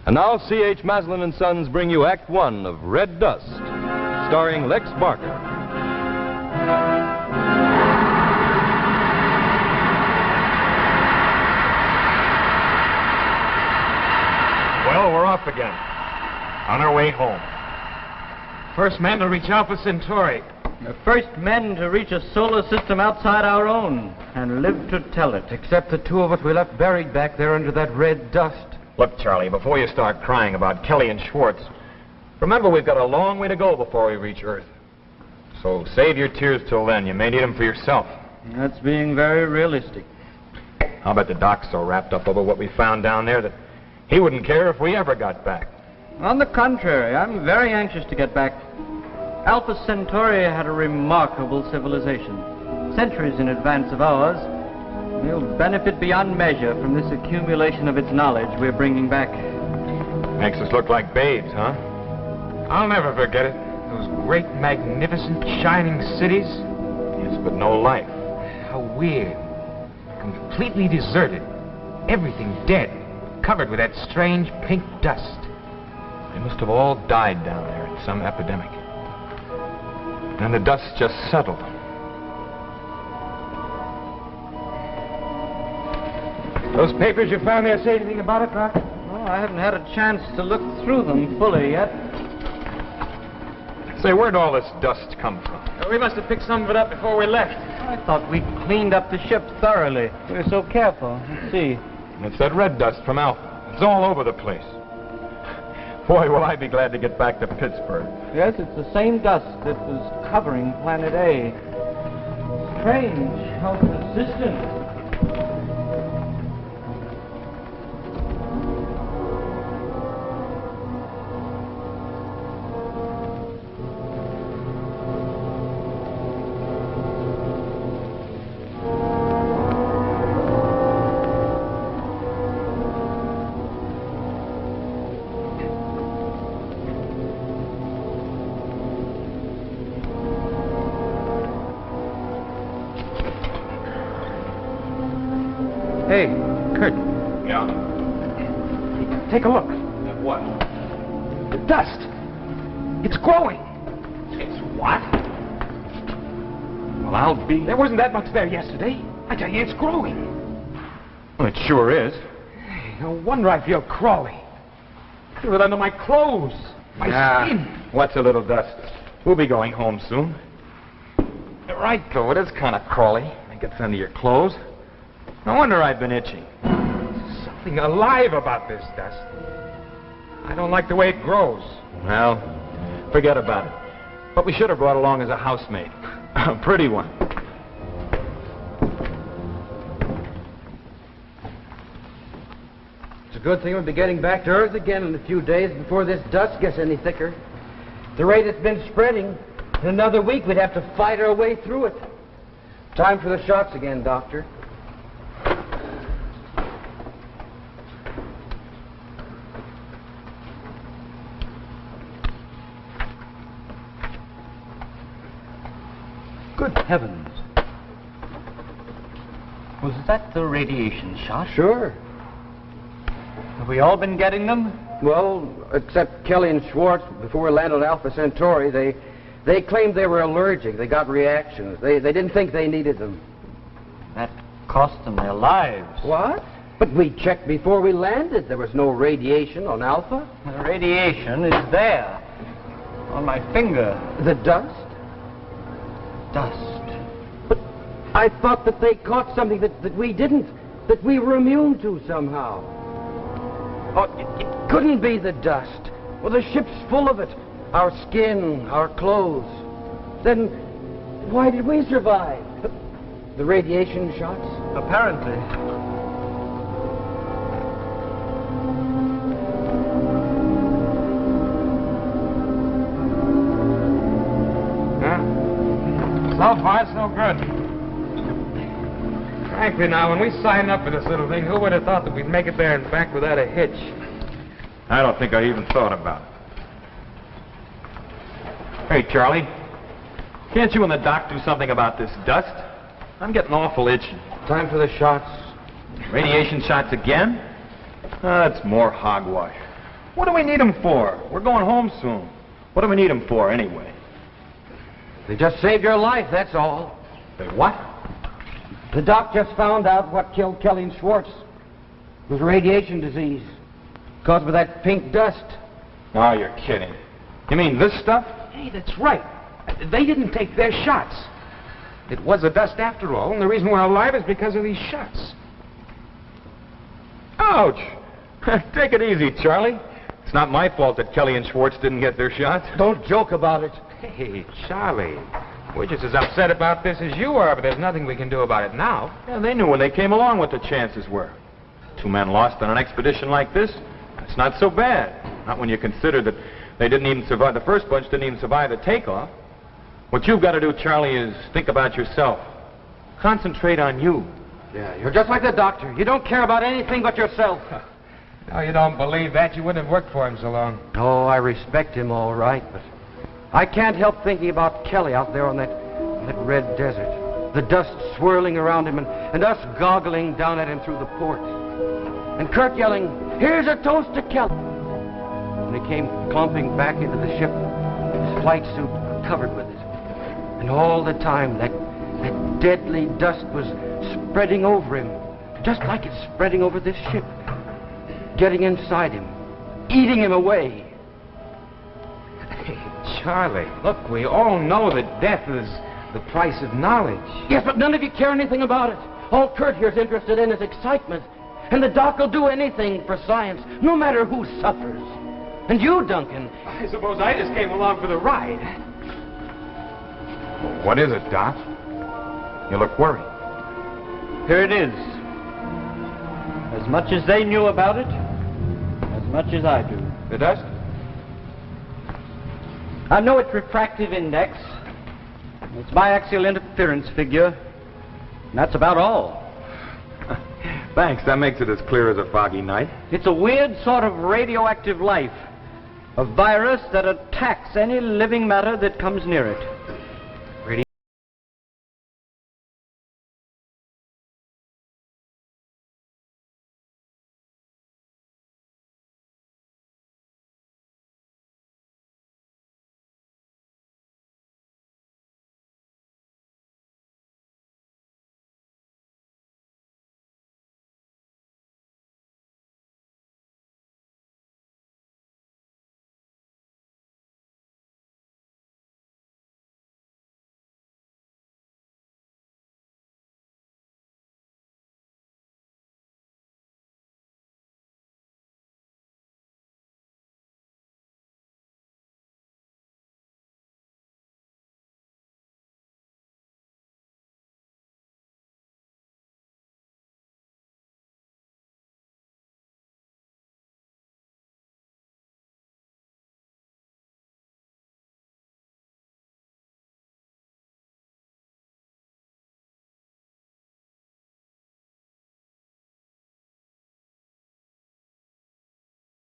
And now C.H. Maslin and Sons bring you Act One of Red Dust, starring Lex Barker. Well, we're off again. On our way home. First man to reach Alpha Centauri. The first men to reach a solar system outside our own and live to tell it. Except the two of us we left buried back there under that red dust. Look, Charlie, before you start crying about Kelly and Schwartz, remember we've got a long way to go before we reach Earth. So save your tears till then. You may need them for yourself. That's being very realistic. I'll bet the doc's so wrapped up over what we found down there that he wouldn't care if we ever got back. On the contrary, I'm very anxious to get back. Alpha Centauri had a remarkable civilization, centuries in advance of ours. We'll benefit beyond measure from this accumulation of its knowledge we're bringing back. Makes us look like babes, huh? I'll never forget it. Those great, magnificent, shining cities. Yes, but no life. How weird. Completely deserted. Everything dead. Covered with that strange pink dust. They must have all died down there in some epidemic. And the dust just settled. Those papers you found there say anything about it, Doc? Well, I haven't had a chance to look through them fully yet. Say, where'd all this dust come from? We must have picked some of it up before we left. I thought we'd cleaned up the ship thoroughly. We were so careful. Let's see. It's that red dust from Alpha. It's all over the place. Boy, will I be glad to get back to Pittsburgh. Yes, it's the same dust that was covering Planet A. Strange how persistent. Hey, Kurt. Yeah? Take a look. At what? The dust. It's growing. It's what? Well, I'll be... There wasn't that much there yesterday. I tell you, it's growing. Well, it sure is. Hey, no wonder I feel crawly. Feel it under my clothes. My skin. What's a little dust? We'll be going home soon. You're right, though. It is kind of crawly. It gets under your clothes. No wonder I've been itching. There's something alive about this dust. I don't like the way it grows. Well, forget about it. But we should have brought along as a housemaid. A pretty one. It's a good thing we'll be getting back to Earth again in a few days before this dust gets any thicker. At the rate it's been spreading, in another week we'd have to fight our way through it. Time for the shots again, Doctor. Good heavens. Was that the radiation shot? Sure. Have we all been getting them? Well, except Kelly and Schwartz, before we landed on Alpha Centauri, they claimed they were allergic. They got reactions. They didn't think they needed them. That cost them their lives. What? But we checked before we landed. There was no radiation on Alpha. The radiation is there. On my finger. The dust? Dust. But I thought that they caught something that we didn't, that we were immune to somehow. Oh, it couldn't be the dust. Well, the ship's full of it. Our skin, our clothes. Then why did we survive? The radiation shots? Apparently. So far, so good. Frankly, now, when we signed up for this little thing, who would have thought that we'd make it there and back without a hitch? I don't think I even thought about it. Hey, Charlie, can't you and the doc do something about this dust? I'm getting awful itchy. Time for the shots. Radiation shots again? That's more hogwash. What do we need them for? We're going home soon. What do we need them for, anyway? They just saved your life, that's all. They what? The doc just found out what killed Kelly and Schwartz. It was radiation disease. Caused by that pink dust. No, you're kidding. You mean this stuff? Hey, that's right. They didn't take their shots. It was the dust after all, and the reason we're alive is because of these shots. Ouch! Take it easy, Charlie. It's not my fault that Kelly and Schwartz didn't get their shots. Don't joke about it. Hey, Charlie, we're just as upset about this as you are, but there's nothing we can do about it now. Yeah, they knew when they came along what the chances were. 2 men lost on an expedition like this, it's not so bad. Not when you consider that they didn't even survive, the first bunch didn't even survive the takeoff. What you've got to do, Charlie, is think about yourself. Concentrate on you. Yeah, you're just like the doctor. You don't care about anything but yourself. No, you don't believe that. You wouldn't have worked for him so long. Oh, I respect him all right, but I can't help thinking about Kelly out there on that red desert. The dust swirling around him and us goggling down at him through the port. And Kurt yelling, "Here's a toast to Kelly." When he came clumping back into the ship, his flight suit covered with it. And all the time, that deadly dust was spreading over him, just like it's spreading over this ship. Getting inside him, eating him away. Hey, Charlie, look, we all know that death is the price of knowledge. Yes, but none of you care anything about it. All Kurt here's interested in is excitement. And the doc will do anything for science, no matter who suffers. And you, Duncan. I suppose I just came along for the ride. What is it, Doc? You look worried. Here it is. As much as they knew about it, as much as I do. The dust? I know its refractive index, its biaxial interference figure, and that's about all. Thanks, that makes it as clear as a foggy night. It's a weird sort of radioactive life, a virus that attacks any living matter that comes near it.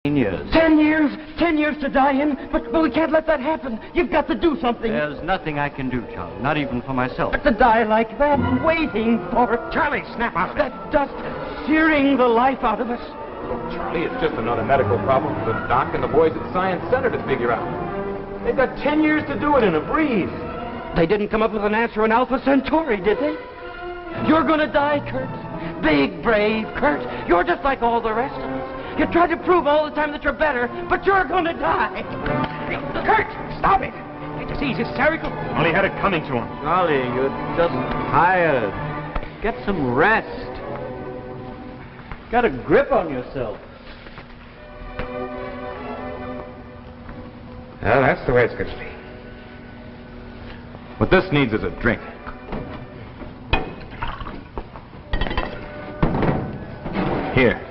Years. 10 years? 10 years to die in? But we can't let that happen. You've got to do something. There's nothing I can do, Charlie, not even for myself. But to die like that, waiting for Charlie, snap out of it. that dust searing the life out of us. Charlie, it's just another medical problem for the doc and the boys at Science Center to figure out. They've got 10 years to do it in a breeze. They didn't come up with an answer on Alpha Centauri, did they? You're gonna die, Kurt. Big, brave Kurt. You're just like all the rest of us. You tried to prove all the time that you're better, but you're gonna die. Hey, Kurt, stop it. Can't you see he's hysterical? Well, he had it coming to him. Charlie, you're just tired. Get some rest. Got a grip on yourself. Well, that's the way it's going to be. What this needs is a drink. Here.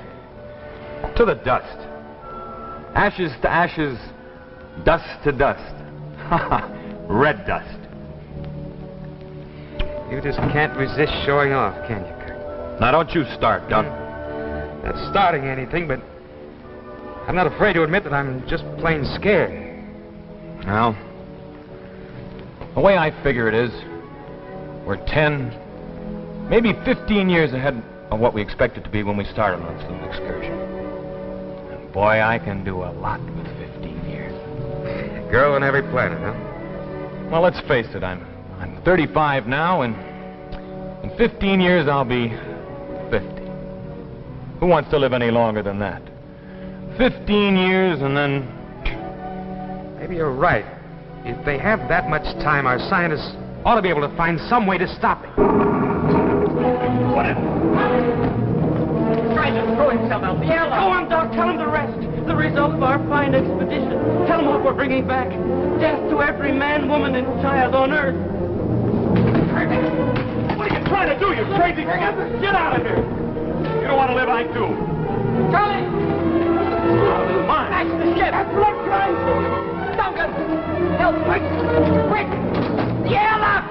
To the dust. Ashes to ashes, dust to dust. Red dust. You just can't resist showing off, can you, Kurt? Now don't you start, Dunk. Not starting anything, but I'm not afraid to admit that I'm just plain scared. Well, the way I figure it is, we're 10, maybe 15 years ahead of what we expected to be when we started on this little excursion. Boy, I can do a lot with 15 years. Girl on every planet, huh? Well, let's face it, I'm 35 now, and in 15 years I'll be 50. Who wants to live any longer than that? 15 years and then... Maybe you're right. If they have that much time, our scientists ought to be able to find some way to stop it. Whatever. Trying to throw himself out the airlock. Go on, Doc. Tell him the rest. The result of our fine expedition. Tell him what we're bringing back. Death to every man, woman, and child on Earth. What are you trying to do, you crazy thing? Get out of here! You don't want to live like you. Charlie! Mine. Smash the ship! That's blood crying! Duncan! Help! Quick! Quick! The airlock!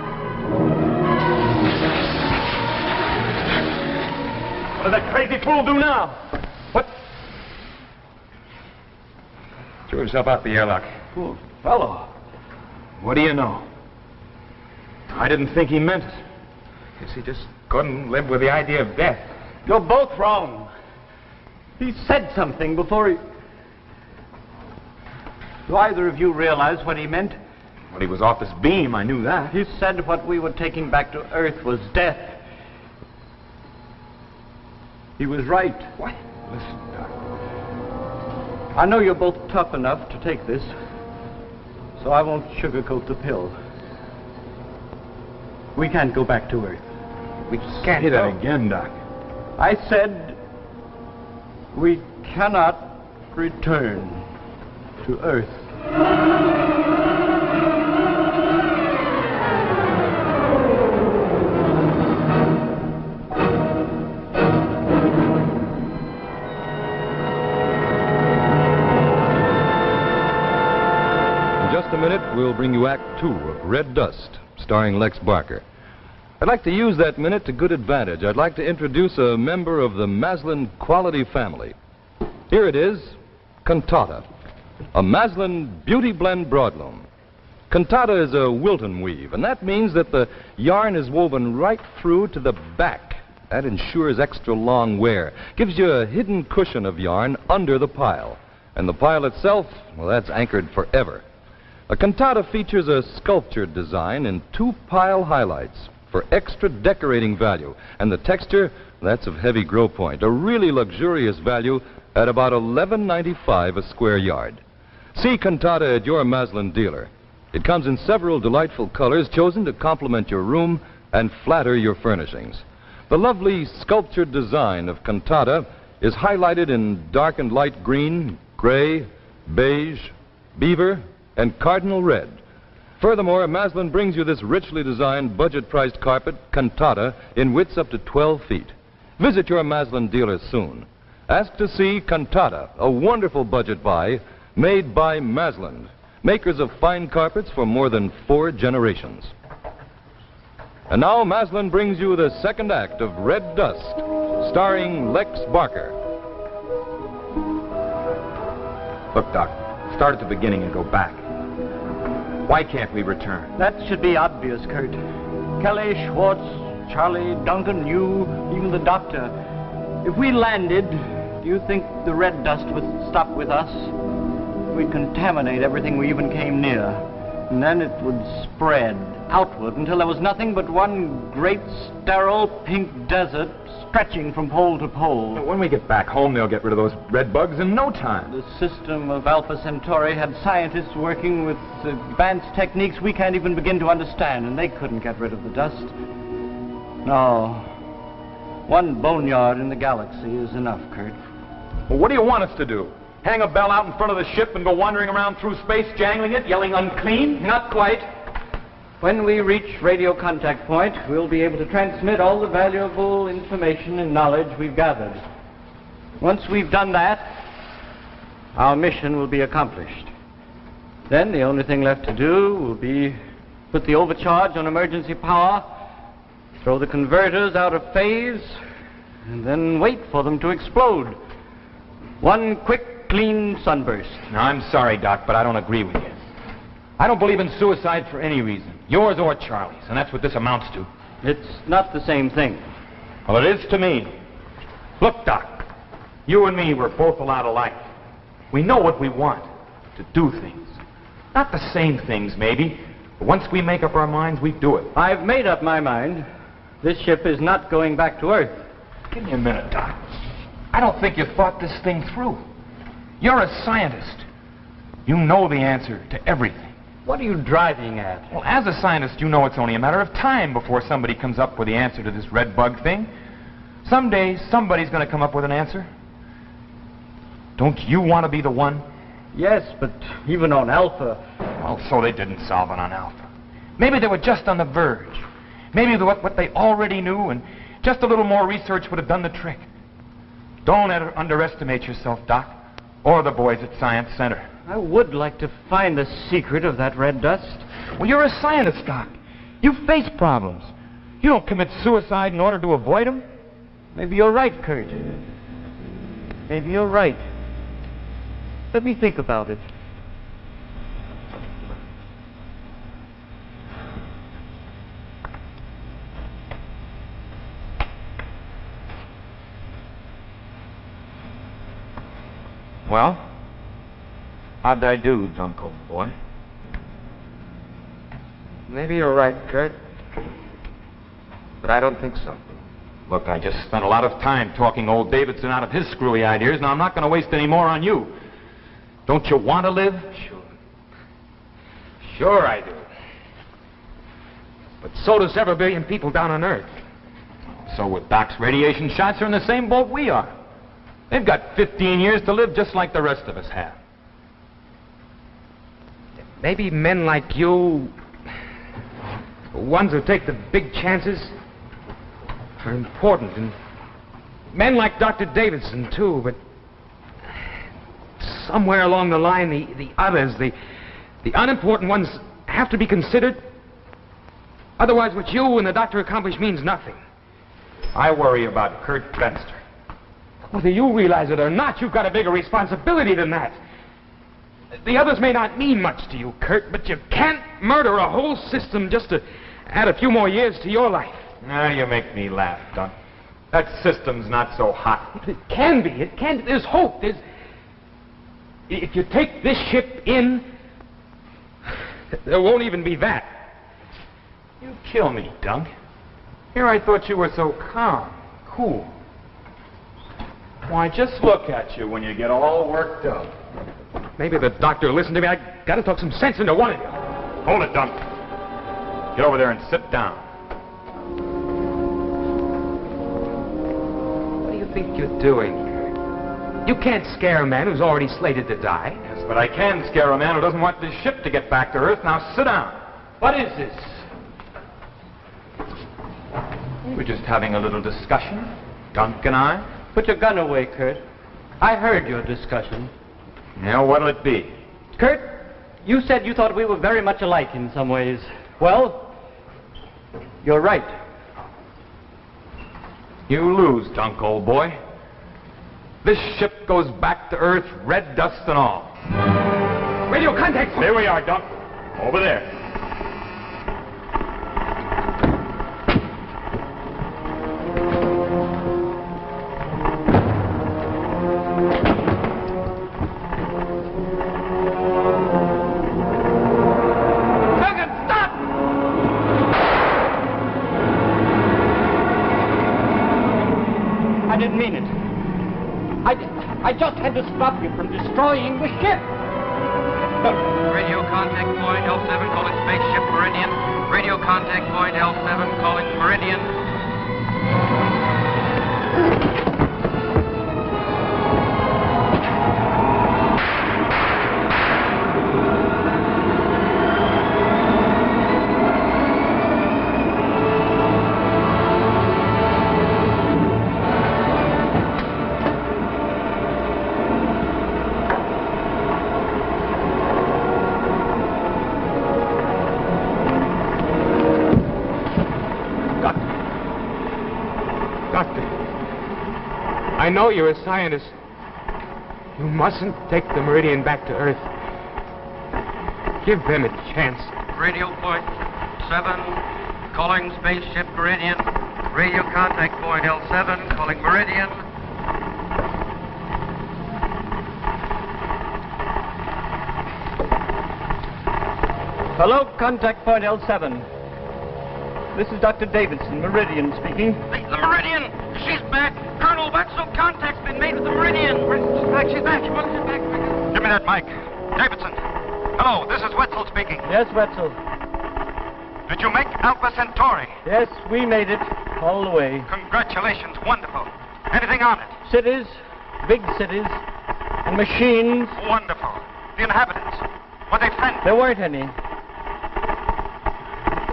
What does that crazy fool do now? What? Threw himself out the airlock. Poor fellow. What do you know? I didn't think he meant it. Guess he just couldn't live with the idea of death. You're both wrong. He said something before he... Do either of you realize what he meant? When he was off his beam, I knew that. He said what we were taking back to Earth was death. He was right. What? Listen, Doc. I know you're both tough enough to take this, so I won't sugarcoat the pill. We can't go back to Earth. We can't Say go. that again, Doc. I said we cannot return to Earth. In just a minute, we'll bring you Act 2 of Red Dust, starring Lex Barker. I'd like to use that minute to good advantage. I'd like to introduce a member of the Maslin quality family. Here it is, Cantata, a Maslin Beauty Blend broadloom. Cantata is a Wilton weave, and that means that the yarn is woven right through to the back. That ensures extra long wear, gives you a hidden cushion of yarn under the pile. And the pile itself, well, that's anchored forever. A Cantata features a sculptured design in 2 pile highlights for extra decorating value. And the texture, that's of heavy grow point, a really luxurious value at about $11.95 a square yard. See Cantata at your Maslin dealer. It comes in several delightful colors chosen to complement your room and flatter your furnishings. The lovely sculptured design of Cantata is highlighted in dark and light green, gray, beige, beaver, and cardinal red. Furthermore, Maslin brings you this richly designed, budget-priced carpet, Cantata, in widths up to 12 feet. Visit your Maslin dealer soon. Ask to see Cantata, a wonderful budget buy made by Maslin, makers of fine carpets for more than 4 generations. And now Maslin brings you the second act of Red Dust, starring Lex Barker. Look, Doc, start at the beginning and go back. Why can't we return? That should be obvious, Kurt. Kelly, Schwartz, Charlie, Duncan, you, even the doctor. If we landed, do you think the red dust would stop with us? We'd contaminate everything we even came near. And then it would spread outward until there was nothing but one great, sterile, pink desert stretching from pole to pole. When we get back home, they'll get rid of those red bugs in no time. The system of Alpha Centauri had scientists working with advanced techniques we can't even begin to understand, and they couldn't get rid of the dust. No. One boneyard in the galaxy is enough, Kurt. Well, what do you want us to do? Hang a bell out in front of the ship and go wandering around through space, jangling it, yelling unclean? Not quite. When we reach radio contact point, we'll be able to transmit all the valuable information and knowledge we've gathered. Once we've done that, our mission will be accomplished. Then the only thing left to do will be put the overcharge on emergency power, throw the converters out of phase, and then wait for them to explode. One quick, clean sunburst. Now, I'm sorry, Doc, but I don't agree with you. I don't believe in suicide for any reason, yours or Charlie's, and that's what this amounts to. It's not the same thing. Well, it is to me. Look, Doc, you and me were both allowed a life. We know what we want, to do things. Not the same things, maybe, but once we make up our minds, we do it. I've made up my mind. This ship is not going back to Earth. Give me a minute, Doc. I don't think you thought this thing through. You're a scientist. You know the answer to everything. What are you driving at? Well, as a scientist, you know it's only a matter of time before somebody comes up with the answer to this red bug thing. Someday, somebody's going to come up with an answer. Don't you want to be the one? Yes, but even on Alpha... Well, so they didn't solve it on Alpha. Maybe they were just on the verge. Maybe what they already knew, and just a little more research would have done the trick. Don't underestimate yourself, Doc, or the boys at Science Center. I would like to find the secret of that red dust. Well, you're a scientist, Doc. You face problems. You don't commit suicide in order to avoid them. Maybe you're right, Kurt. Maybe you're right. Let me think about it. Well, how'd I do, Uncle Boy? Maybe you're right, Kurt. But I don't think so. Look, I just spent a lot of time talking old Davidson out of his screwy ideas. Now, I'm not going to waste any more on you. Don't you want to live? Sure. Sure I do. But so does every billion people down on Earth. So with Doc's radiation shots are in the same boat we are. They've got 15 years to live just like the rest of us have. Maybe men like you, ones who take the big chances, are important. And men like Dr. Davidson, too, but somewhere along the line, the others, the unimportant ones, have to be considered. Otherwise, what you and the doctor accomplish means nothing. I worry about Kurt Benster. Whether you realize it or not, you've got a bigger responsibility than that. The others may not mean much to you, Kurt, but you can't murder a whole system just to add a few more years to your life. Now you make me laugh, Doc. That system's not so hot. It can be. It can. There's hope. If you take this ship in, there won't even be that. You kill me, Dunk. Here I thought you were so calm, cool. Why, just look at you when you get all worked up. Maybe the doctor will listen to me. I gotta talk some sense into one of you. Hold it, Dunk. Get over there and sit down. What do you think you're doing, Kurt? You can't scare a man who's already slated to die. Yes, but I can scare a man who doesn't want this ship to get back to Earth. Now sit down. What is this? We're just having a little discussion, Dunk and I. Put your gun away, Kurt. I heard your discussion. Now, what'll it be? Kurt, you said you thought we were very much alike in some ways. Well, you're right. You lose, Dunk, old boy. This ship goes back to Earth, red dust and all. Radio contact! There we are, Dunk. Over there. I didn't mean it. I just had to stop you from destroying the ship. Radio contact point L7 calling spaceship Meridian. Radio contact point L7 calling Meridian. Doctor, I know you're a scientist. You mustn't take the Meridian back to Earth. Give them a chance. Radio point 7 calling spaceship Meridian. Radio contact point L7 calling Meridian. Hello, contact point L7. This is Dr. Davidson, Meridian speaking. The Meridian! She's back! Colonel Wetzel, contact's been made with the Meridian! She's back! She's back! Give me that mic. Davidson. Hello, this is Wetzel speaking. Yes, Wetzel. Did you make Alpha Centauri? Yes, we made it all the way. Congratulations, wonderful. Anything on it? Cities, big cities, and machines. Wonderful. The inhabitants. Were they friendly? There weren't any.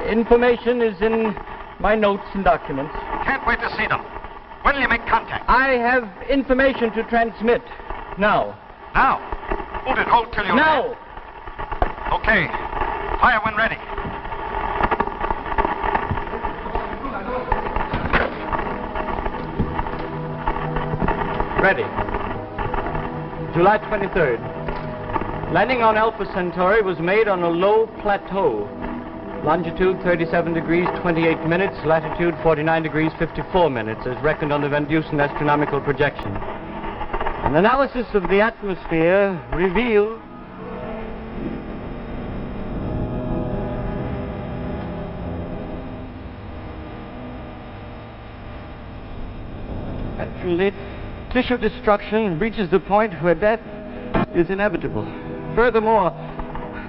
Information is in my notes and documents. Can't wait to see them. When will you make contact? I have information to transmit. Now. Now. Hold it. Hold till you... Now! Okay. Fire when ready. Ready. July 23rd. Landing on Alpha Centauri was made on a low plateau. Longitude 37 degrees 28 minutes, latitude 49 degrees 54 minutes, as reckoned on the Van Dusen astronomical projection. An analysis of the atmosphere revealed actually tissue destruction reaches the point where death is inevitable. Furthermore,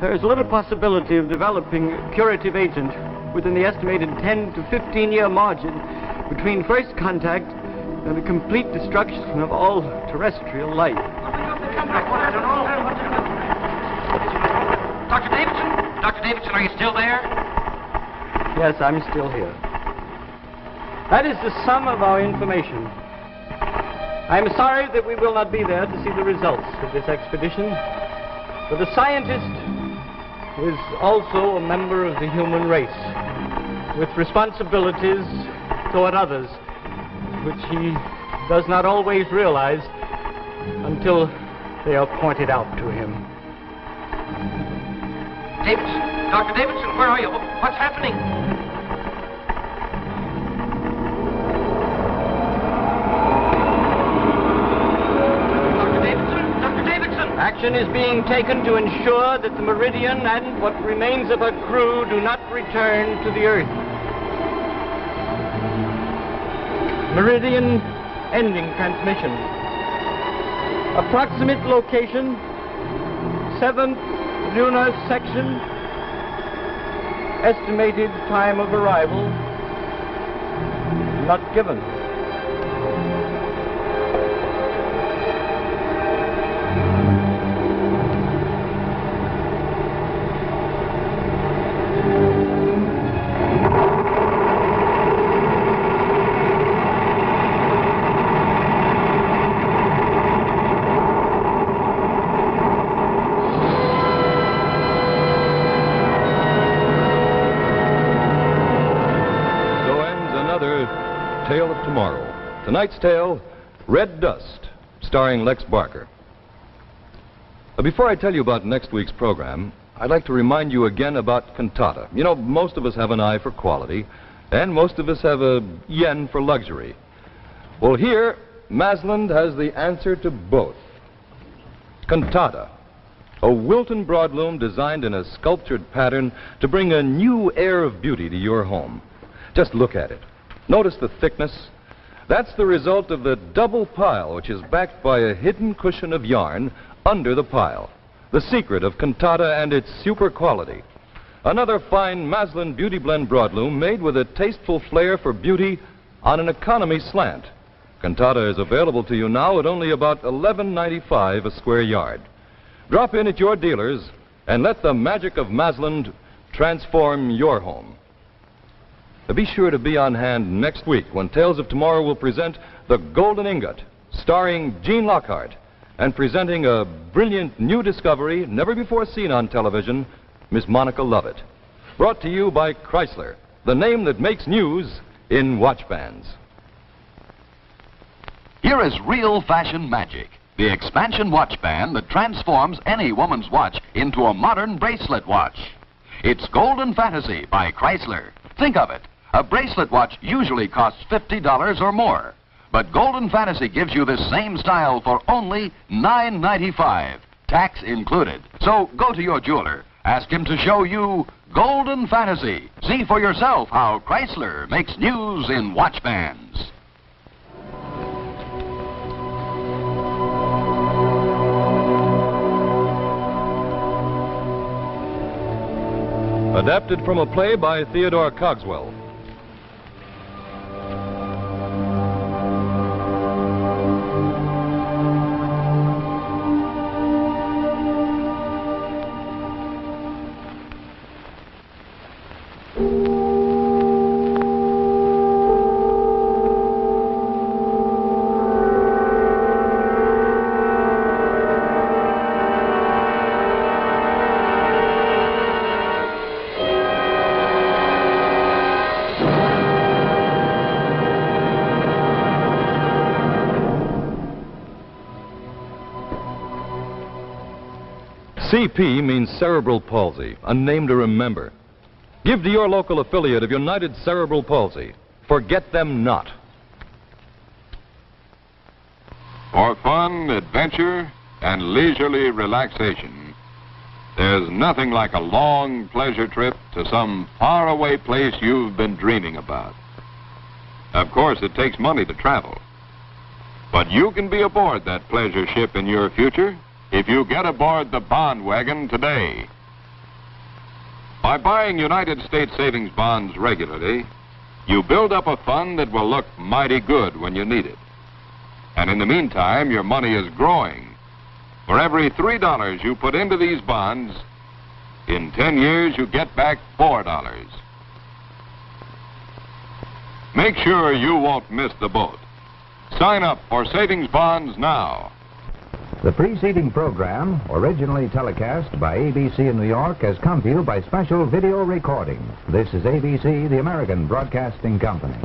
there is little possibility of developing a curative agent within the estimated 10 to 15-year margin between first contact and the complete destruction of all terrestrial life. Dr. Davidson? Dr. Davidson, are you still there? Yes, I'm still here. That is the sum of our information. I'm sorry that we will not be there to see the results of this expedition, but the scientist is also a member of the human race, with responsibilities toward others, which he does not always realize until they are pointed out to him. Davidson, Dr. Davidson, where are you? What's happening? Action is being taken to ensure that the Meridian and what remains of her crew do not return to the Earth. Meridian ending transmission. Approximate location, 7th lunar section. Estimated time of arrival, not given. Tale of Tomorrow. Tonight's tale, Red Dust, starring Lex Barker. Before I tell you about next week's program, I'd like to remind you again about cantata. You know, most of us have an eye for quality, and most of us have a yen for luxury. Well, here, Masland has the answer to both. Cantata, a Wilton broadloom designed in a sculptured pattern to bring a new air of beauty to your home. Just look at it. Notice the thickness. That's the result of the double pile, which is backed by a hidden cushion of yarn under the pile. The secret of cantata and its super quality. Another fine Masland Beauty Blend broadloom made with a tasteful flair for beauty on an economy slant. Cantata is available to you now at only about $11.95 a square yard. Drop in at your dealers and let the magic of Masland transform your home. Be sure to be on hand next week when Tales of Tomorrow will present The Golden Ingot, starring Gene Lockhart, and presenting a brilliant new discovery never before seen on television, Miss Monica Lovett. Brought to you by Chrysler, the name that makes news in watch bands. Here is real fashion magic, the expansion watch band that transforms any woman's watch into a modern bracelet watch. It's Golden Fantasy by Chrysler. Think of it. A bracelet watch usually costs $50 or more, but Golden Fantasy gives you this same style for only $9.95, tax included. So go to your jeweler Ask him to show you Golden Fantasy. See for yourself how Chrysler makes news in watch bands. Adapted from a play by Theodore Cogswell. CP means cerebral palsy, a name to remember. Give to your local affiliate of United Cerebral Palsy. Forget them not. For fun, adventure, and leisurely relaxation, there's nothing like a long pleasure trip to some faraway place you've been dreaming about. Of course, it takes money to travel. But you can be aboard that pleasure ship in your future if you get aboard the bond wagon today. By buying United States savings bonds regularly, you build up a fund that will look mighty good when you need it. And in the meantime, your money is growing. For every $3 you put into these bonds, in 10 years you get back $4. Make sure you won't miss the boat. Sign up for savings bonds now. The preceding program, originally telecast by ABC in New York, has come to you by special video recording. This is ABC, the American Broadcasting Company.